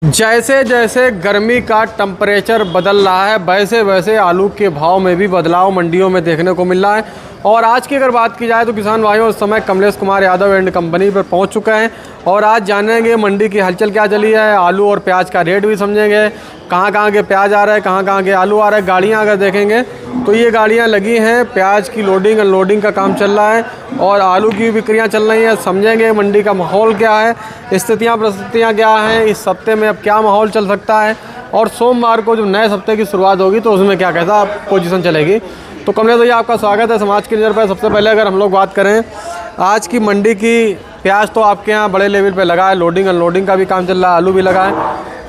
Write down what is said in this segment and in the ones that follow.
जैसे जैसे गर्मी का टेम्परेचर बदल रहा है वैसे वैसे आलू के भाव में भी बदलाव मंडियों में देखने को मिल रहा है। और आज की अगर बात की जाए तो किसान भाइयों इस समय कमलेश कुमार यादव एंड कंपनी पर पहुंच चुके हैं और आज जानेंगे मंडी की हलचल क्या चली है, आलू और प्याज का रेट भी समझेंगे, कहाँ के प्याज आ रहे हैं, कहाँ के आलू आ रहे हैं। गाड़ियाँ अगर देखेंगे तो ये गाड़ियाँ लगी हैं, प्याज की लोडिंग अनलोडिंग का काम चल रहा है और आलू की बिक्रियाँ चल रही हैं। समझेंगे मंडी का माहौल क्या है, स्थितियाँ परिस्थितियाँ क्या हैं, इस हफ्ते में अब क्या माहौल चल सकता है और सोमवार को जब नए हफ्ते की शुरुआत होगी तो उसमें क्या कैसा पोजीशन चलेगी। तो कमलेश भैया आपका स्वागत है समाज की नज़र पर। सबसे पहले अगर हम लोग बात करें आज की मंडी की, प्याज तो आपके यहाँ बड़े लेवल पे लगा है, लोडिंग अनलोडिंग का भी काम चल रहा है, आलू भी लगा है।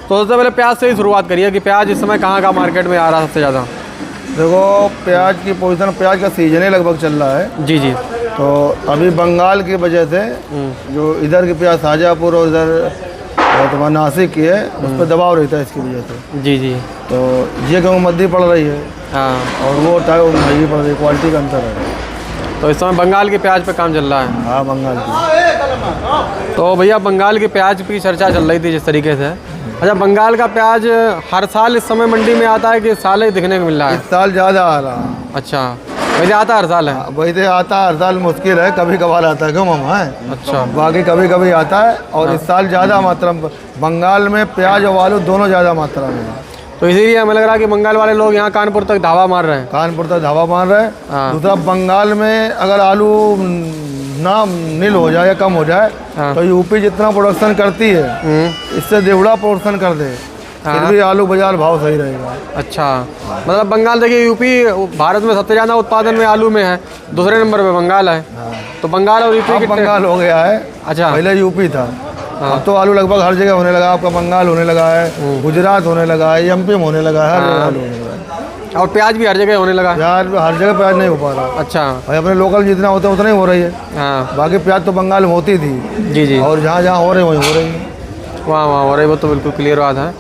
तो सबसे पहले प्याज से ही शुरुआत करिए कि प्याज इस समय कहाँ मार्केट में आ रहा है सबसे ज़्यादा। देखो प्याज की पोजीशन, प्याज का सीजन ही लगभग चल रहा है। जी जी। तो अभी बंगाल की वजह से जो इधर की प्याज शाहजहाँपुर और इधर तुम्हारा नासिक की है उस पर दबाव रहता है इसकी वजह से। जी जी। तो ये गेहूँ मद्दी पड़ रही है हाँ, और वो टाइम महंगी पड़ रही है, क्वालिटी का अंतर है। तो इस समय बंगाल के प्याज पे काम चल रहा है। हाँ बंगाल की। तो भैया बंगाल के प्याज की चर्चा चल रही थी जिस तरीके से। अच्छा, बंगाल का प्याज हर साल इस समय मंडी में आता है कि साल ही दिखने को मिल रहा है? इस साल ज़्यादा आ रहा है। अच्छा, वैसे आता हर साल है? वैसे आता हर साल मुश्किल है, कभी कभार आता है, क्यों मामा है। अच्छा, बाकी कभी कभी आता है और इस साल ज़्यादा मात्रा में बंगाल में प्याज और आलू दोनों ज़्यादा मात्रा में है। तो इसीलिए हमें लग रहा है कि बंगाल वाले लोग यहाँ कानपुर तक धावा मार रहे हैं। कानपुर तक धावा मार रहे हैं। हाँ। दूसरा बंगाल में अगर आलू ना नील हो जाए या कम हो जाए हाँ। तो यूपी जितना प्रोडक्शन करती है इससे देवड़ा प्रोडक्शन कर दे, फिर भी आलू बाजार भाव सही रहेगा। अच्छा, मतलब बंगाल देखिए, यूपी भारत में सबसे ज़्यादा उत्पादन में आलू में है, दूसरे नंबर पे बंगाल है। तो बंगाल और यूपी अब बंगाल हो गया है। अच्छा, पहले यूपी था। अब तो आलू लगभग हर जगह होने लगा, आपका बंगाल होने लगा है, गुजरात होने लगा है, एमपी में होने लगा है, हर जगह आलू होने लगा है। और प्याज भी हर जगह होने लगा है। यार हर जगह प्याज नहीं हो पा रहा। अच्छा। भाई अपने लोकल जितना होता है उतना ही हो रही है। हाँ। बाकी प्याज तो बंगाल में होती थी। जी जी। और जहाँ जहाँ हो रही वहीं हो रही है। वहाँ हो रही, वो तो बिल्कुल क्लियर बात है।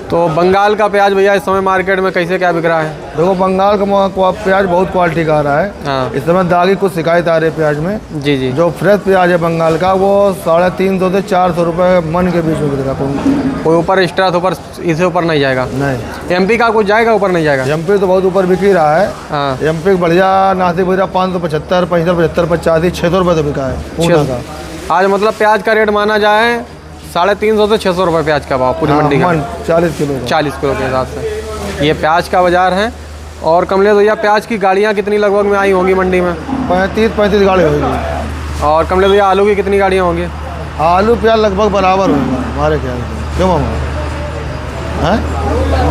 तो बंगाल का प्याज भैया इस समय मार्केट में कैसे क्या बिक रहा है? देखो बंगाल का प्याज बहुत क्वालिटी का आ रहा है। हाँ। इस समय दागी कुछ शिकायत आ रही है प्याज में। जी जी। जो फ्रेश प्याज है बंगाल का वो 350 से 400 रुपये मन के बीच में बिक रहा है। कोई ऊपर एक्स्ट्रा तो ऊपर इससे ऊपर नहीं जाएगा? नहीं। एमपी का कुछ जाएगा ऊपर नहीं जाएगा? एमपी तो बहुत ऊपर बिक ही रहा है। हाँ। एमपी बढ़िया नासिक बिक रहा 575, 75, 85, 600 रुपये तो बिका है पूरा का। आज मतलब प्याज का रेट माना जाए 350 से 600 रुपये प्याज का भाव पूरी मंडी का। 40 किलो 40 किलो के हिसाब से ये प्याज का बाजार है। और कमलेश भैया प्याज की गाड़ियाँ कितनी लगभग में आई होंगी मंडी में? 35 गाड़ी होगी। और कमलेश भैया आलू की कितनी गाड़ियाँ होंगी? आलू प्याज लगभग बराबर होगा हमारे ख्याल से, क्यों मामा हैं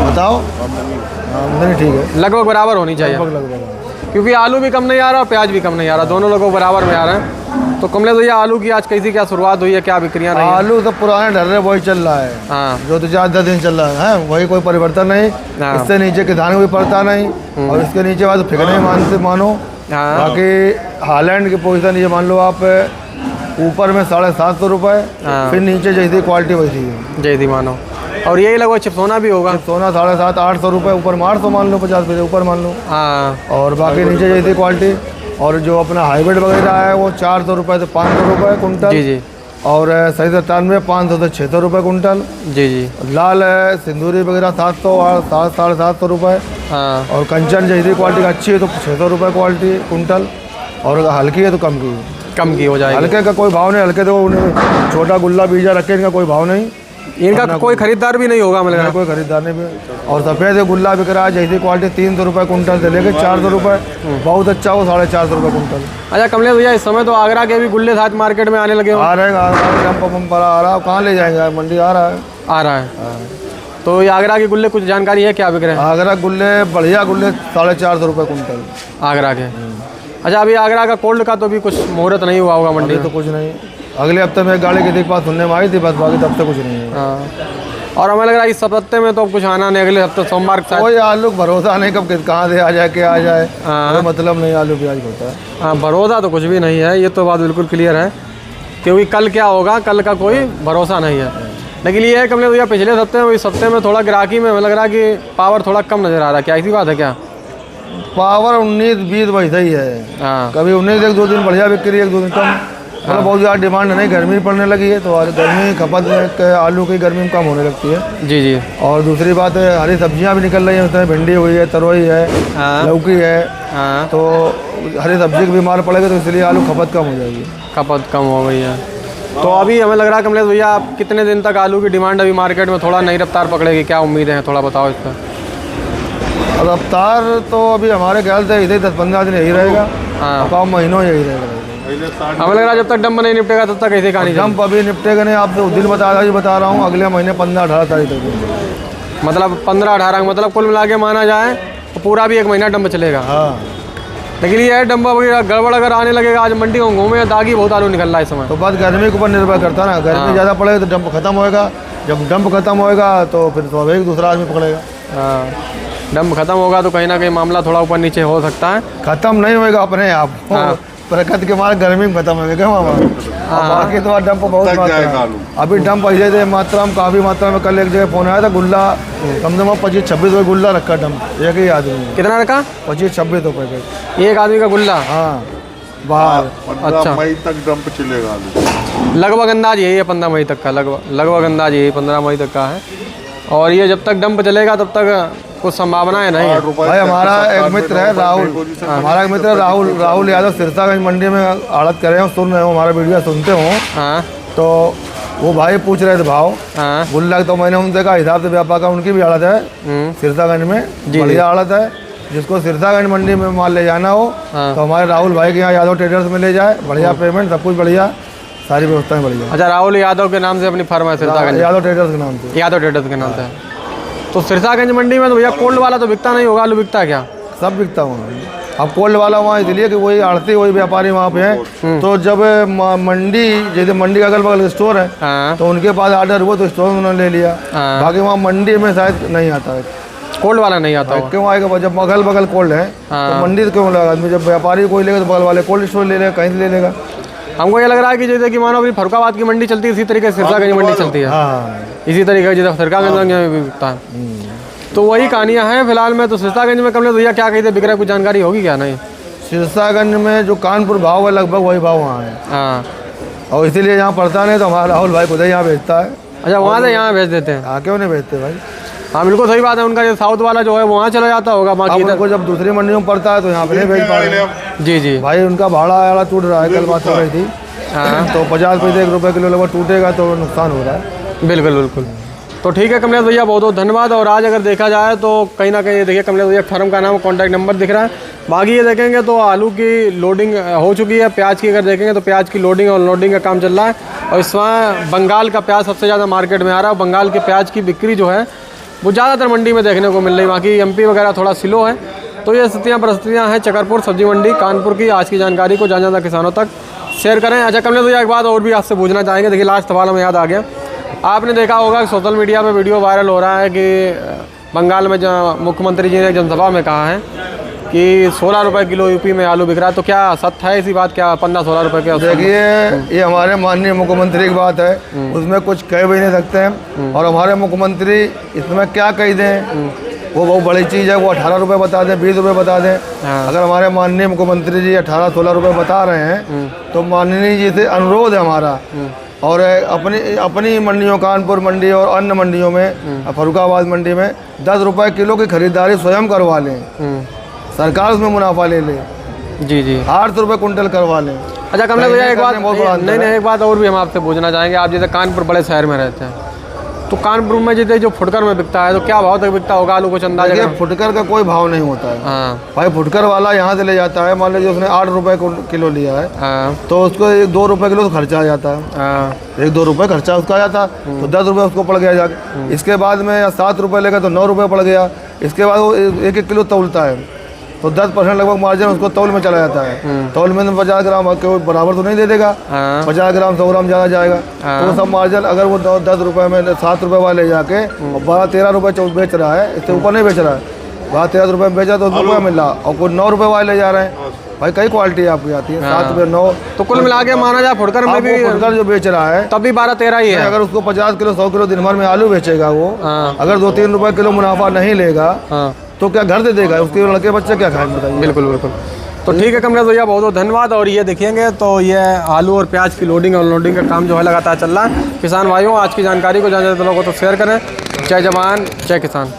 बताओ। आमदनी ठीक है, लगभग बराबर होनी चाहिए, लगभग क्योंकि आलू भी कम नहीं आ रहा और प्याज भी कम नहीं आ रहा, दोनों लोगों बराबर में आ रहे हैं। तो कमलेश भैया आलू की आज कैसी क्या शुरुआत हुई है, क्या बिक्रियाँ रही हैं? आलू तो पुराने ढर रहे वही चल रहा है। हाँ। जो तो 4-10 दिन चल रहा है वही, कोई परिवर्तन नहीं। हाँ। इससे नीचे किसान को भी पड़ता नहीं और इसके नीचे बात फिक्र नहीं मानो। हाँ। बाकी हालैंड की पोजीशन ये मान लो आप, ऊपर में 750 रुपये, फिर नीचे जैसी क्वालिटी वैसी है। जय दी मानो। और यही लगभग चिपसोना भी होगा? सोना 750, 800 रुपये ऊपर, 800 मान लो, 50 पैसे ऊपर मान लो। हाँ। और बाकी नीचे जैसी क्वालिटी। और जो अपना हाइब्रिड वगैरह है वो 400 रुपये से 500 रुपये कुंटल। जी जी। और सही 97 500 से 600 रुपये कुंटल। जी जी। लाल है सिंदूरी वगैरह 700 और 750 रुपये। हाँ। और कंचन जैसी क्वालिटी का अच्छी है तो 600 रुपये क्वालिटी कुंटल। और अगर हल्की है तो कम की हो जाएगी। हल्के का कोई भाव नहीं, हल्के तो उन्हें छोटा गुल्ला बीजा रखे, इनका कोई भाव नहीं, इनका कोई खरीदार भी नहीं होगा मतलब? कोई खरीदार नहीं भी। और सफ़ेद गुल्ला बिक रहा है जैसी क्वालिटी 300 रुपये कुंटल से लेकर 400 रुपये, बहुत अच्छा हो 450 रुपये कुंटल। अच्छा कमलेश भैया इस समय तो आगरा के भी गुल्ले साथ मार्केट में आने लगे हो? आ रहे हैं, पंप पर आ रहा है, कहाँ ले जाएंगे, मंडी आ रहा है। आ रहा है। तो ये आगरा के गुल्ले कुछ जानकारी है क्या बिक रहे हैं? आगरा गुल्ले बढ़िया गुल्ले 450 रुपये कुंटल आगरा के। अच्छा, अभी आगरा का कोल्ड का तो भी कुछ मुहूर्त नहीं हुआ होगा मंडी? तो कुछ नहीं, अगले हफ्ते में गाड़ी की देखभाल सुनने में आई थी बस, बाकी तब तक कुछ नहीं है। हाँ। और हमें लग रहा है इस हफ्ते में तो कुछ आना नहीं, अगले हफ्ते सोमवार के साथ। कोई आलू भरोसा नहीं कब कहाँ से आ जाए क्या आ जाए, कोई मतलब नहीं आलू प्याज होता है। हाँ, भरोसा तो कुछ भी नहीं है, ये तो बात बिल्कुल क्लियर है, क्योंकि कल क्या होगा कल का कोई भरोसा नहीं है। लेकिन ये है कमलेश भैया पिछले हफ्ते में इस हफ्ते में थोड़ा ग्राहकी में लग रहा है कि पावर थोड़ा कम नज़र आ रहा है, क्या ऐसी बात है क्या? पावर 19-20 वैसा ही है। हाँ। कभी 19 एक 2 दिन बढ़िया बिक्री, 1-2 दिन कम, मतलब बहुत ज़्यादा डिमांड नहीं, गर्मी पड़ने लगी है तो गर्मी खपत के आलू की गर्मी में कम होने लगती है। जी जी। और दूसरी बात है हरी सब्जियां भी निकल रही हैं, उसमें भिंडी हुई है, तरोई है, लौकी है, तो हरी सब्जी की भी मार पड़ेगा तो इसलिए आलू खपत कम हो जाएगी। खपत कम हो गई है। तो अभी हमें लग रहा है कमलेश भैया आप कितने दिन तक आलू की डिमांड अभी मार्केट में थोड़ा नई रफ्तार पकड़ेगी, क्या उम्मीद है, थोड़ा बताओ इस पर। रफ्तार तो अभी हमारे ख्याल से इधर 10-15 दिन यही रहेगा, काम महीनों यही रहेगा। हमें लग रहा है जब तक डंप नहीं निपटेगा तब तक ऐसे कहानी। डंप अभी निपटेगा नहीं, आपसे उस दिन बता रहा हूँ अगले महीने 15-18 तारीख तक। मतलब 15-18 मतलब कुल मिला के माना जाए तो पूरा भी 1 महीना डंप चलेगा। हाँ, लेकिन ये डंप गड़बड़ अगर आने लगेगा, आज मंडी में घूमे दागी बहुत आलू निकल रहा है इस समय। तो बात गर्मी के ऊपर निर्भर करता है ना, गर्मी ज़्यादा पड़ेगा तो डंप खत्म होएगा, जब डंप खत्म होएगा तो फिर स्वाभाविक दूसरा आदमी पकड़ेगा। हाँ, डंप खत्म होगा तो कहीं ना कहीं मामला थोड़ा ऊपर नीचे हो सकता है। खत्म नहीं होएगा अपने आप, प्रकृति के मारे गर्मी में खत्म होगा क्या मामा। बाकी तो डंप बहुत मात्रा है, अभी डंप ऐसे थे मात्रा में, काफ़ी मात्रा में। कल एक जगह फोन आया था, गुल्ला कम से कम 25-26 रुपये गुल्ला रखा डंप, एक ही आदमी। कितना रखा? 25-26 रुपये का एक आदमी का गुल्ला। हाँ, बाहर। 15 मई तक डंप चलेगा। लगभग अंदाज यही है 15 मई तक का, लगभग अंदाज यही 15 मई तक का है। और ये जब तक डंप चलेगा तब तक कुछ संभावनाएं नहीं है। भाई हमारा एक मित्र है राहुल, हमारा एक मित्र राहुल यादव सिरसागंज मंडी में आड़त कर रहे हैं, सुन रहे हो हमारा वीडियो सुनते हो। हाँ, तो वो भाई पूछ रहे थे भाव। हाँ, गुल्ला तो मैंने उनसे कहा हिसाब से व्यापार का, उनकी भी आड़त है सिरसागंज में, बढ़िया आड़त है। जिसको सिरसागंज मंडी में माल ले जाना हो तो हमारे राहुल भाई के यहाँ यादव ट्रेडर्स में ले जाए, बढ़िया पेमेंट, सब कुछ बढ़िया, सारी व्यवस्थाएं बढ़िया। अच्छा, राहुल यादव के नाम से अपनी फर्म है सिरसागंज? यादव ट्रेडर्स के नाम से। यादव ट्रेडर्स के नाम से। तो सिरसागंज मंडी में तो भैया कोल्ड वाला तो बिकता नहीं होगा, आलू बिकता है क्या? सब बिकता वहाँ। अब कोल्ड वाला वहाँ इसलिए कि वही आड़ती, वही व्यापारी वहाँ पे हैं। तो जब मंडी, जैसे मंडी का अगल बगल स्टोर है तो उनके पास ऑर्डर हुआ तो स्टोर में उन्होंने ले लिया। बाकी वहाँ मंडी में शायद नहीं आता है, कोल्ड वाला नहीं आता। क्यों आएगा? जब अगल बगल कोल्ड है तो मंडी तो क्यों लगा आदमी? जब व्यापारी कोई लेगा तो बगल वाले कोल्ड स्टोर ले लेगा, कहीं से ले लेगा। हमको ये लग रहा है कि जैसे कि मानो अभी फरुखाबाद की मंडी चलती है इसी तरीके से सिरसागंज मंडी चलती है। इसी तरीके से जैसे सिरसागंज में भी बिकता है, तो वही कहानियाँ हैं फिलहाल में। तो सिरसागंज में कमलेश भैया क्या कहते बिक रहा है, कुछ जानकारी होगी क्या? नहीं, सिरसागंज में जो कानपुर भाव है लगभग वही भाव वहाँ है। हाँ, और इसीलिए यहाँ पड़ता नहीं तो हमारा राहुल भाई खुद ही यहाँ भेजता है। अच्छा, वहाँ से यहाँ भेज देते हैं? हाँ, क्यों नहीं भेजते भाई। हाँ, बिल्कुल सही बात है। उनका जो साउथ वाला जो है वहाँ चला जाता होगा, बाकी इधर को जब दूसरी मंडियों में पड़ता है तो यहाँ पे नहीं भेज पा रहे। जी जी भाई उनका भाड़ा टूट रहा है, कल बात हो रही थी। तो 50 पैसे 1 रुपये किलो लगभग टूटेगा तो नुकसान हो रहा है। बिल्कुल बिल्कुल। तो ठीक है कमलेश भैया, बहुत बहुत धन्यवाद। और आज अगर देखा जाए तो कहीं ना कहीं देखिए कमलेश भैया फर्म का नाम, कॉन्टैक्ट नंबर दिख रहा है। बाकी ये देखेंगे तो आलू की लोडिंग हो चुकी है, प्याज की अगर देखेंगे तो प्याज की लोडिंग और लोडिंग का काम चल रहा है। और इस समय बंगाल का प्याज सबसे ज़्यादा मार्केट में आ रहा है। बंगाल के प्याज की बिक्री जो है वो ज़्यादातर मंडी में देखने को मिल रही है, बाकी एमपी वगैरह थोड़ा स्लो है। तो ये परिस्थितियाँ हैं चकरपुर सब्जी मंडी कानपुर की। आज की जानकारी को ज़्यादा किसानों तक शेयर करें। अच्छा कमलेश भैया, एक बात और भी आपसे पूछना चाहेंगे। देखिए लास्ट सवाल हमें याद आ गया, आपने देखा होगा कि सोशल मीडिया पे वीडियो वायरल हो रहा है कि बंगाल में मुख्यमंत्री जी ने जनसभा में कहा है कि 16 रुपये किलो यूपी में आलू बिक रहा है। तो क्या सत्य है इसी बात? क्या 15-16 रुपये के? देखिए ये हमारे माननीय मुख्यमंत्री की बात है, उसमें कुछ कह भी नहीं सकते हैं। और हमारे मुख्यमंत्री इसमें क्या कह दें, वो बहुत बड़ी चीज़ है। वो 18 रुपये बता दें, 20 रुपये बता दें। अगर हमारे माननीय मुख्यमंत्री जी 18-16 रुपये बता रहे हैं तो माननीय जी से अनुरोध है हमारा, और अपनी मंडियों, कानपुर मंडी और अन्य मंडियों में, फरुखाबाद मंडी में 10 रुपये किलो की खरीदारी स्वयं करवा लें, सरकार उसमें मुनाफा ले ले। जी जी, 800 रुपये कुंटल करवा लें। अच्छा कमलेश भैया, एक बात नहीं एक बात और भी हम आपसे पूछना चाहेंगे। आप जैसे कानपुर बड़े शहर में रहते हैं, तो कानपुर में जैसे जो फुटकर में बिकता है तो क्या भाव तक बिकता होगा आलू? कुछ अंदाजा? फुटकर का कोई भाव नहीं होता है। हाँ भाई, फुटकर वाला यहाँ से ले जाता है, मान लीजिए उसने 8 रुपये किलो लिया है। हाँ, तो उसको 2 रुपये किलो तो खर्चा आ जाता है। हाँ, 1-2 रुपये खर्चा उसका आ जाता, तो 10 रुपये उसको पड़ गया जाके। इसके बाद में 7 रुपये लेगा तो 9 रुपये पड़ गया। इसके बाद वो 1-1 किलो तौलता है तो 10% लगभग मार्जिन उसको तौल में चला जाता है। तौल में 50 ग्राम बराबर तो नहीं दे देगा, 50 ग्राम 100 ग्राम ज़्यादा जाएगा। तो सब मार्जिन अगर वो 10 रुपये में 7 रुपये वाले ले जाके 12-13 रुपये बेच रहा है, इससे ऊपर नहीं बेच रहा है, 12-13 रुपये में बेचा तो 2 रुपये मिल रहा, और कुछ 9 रुपये वाले ले जा रहे हैं। भाई कई क्वालिटी आपकी आती है, 7 रुपये 9। तो कुल मिला के माना जाए फुटकर में भी, फुटकर जो बेच रहा है तब भी 12-13 ही है। अगर उसको 50 किलो 100 किलो दिन भर में आलू बेचेगा वो, अगर 2-3 रुपये किलो मुनाफा नहीं लेगा तो क्या घर दे देगा? उसके लड़के बच्चे क्या खाएंगे बताइए? बिल्कुल बिल्कुल। तो ठीक है कमलेश भैया, बहुत बहुत धन्यवाद। और ये देखेंगे तो ये आलू और प्याज की लोडिंग और अनलोडिंग का काम जो है लगातार चल रहा है। किसान भाइयों, आज की जानकारी को ज़्यादा लोगों को तो शेयर करें। जय जवान जय किसान।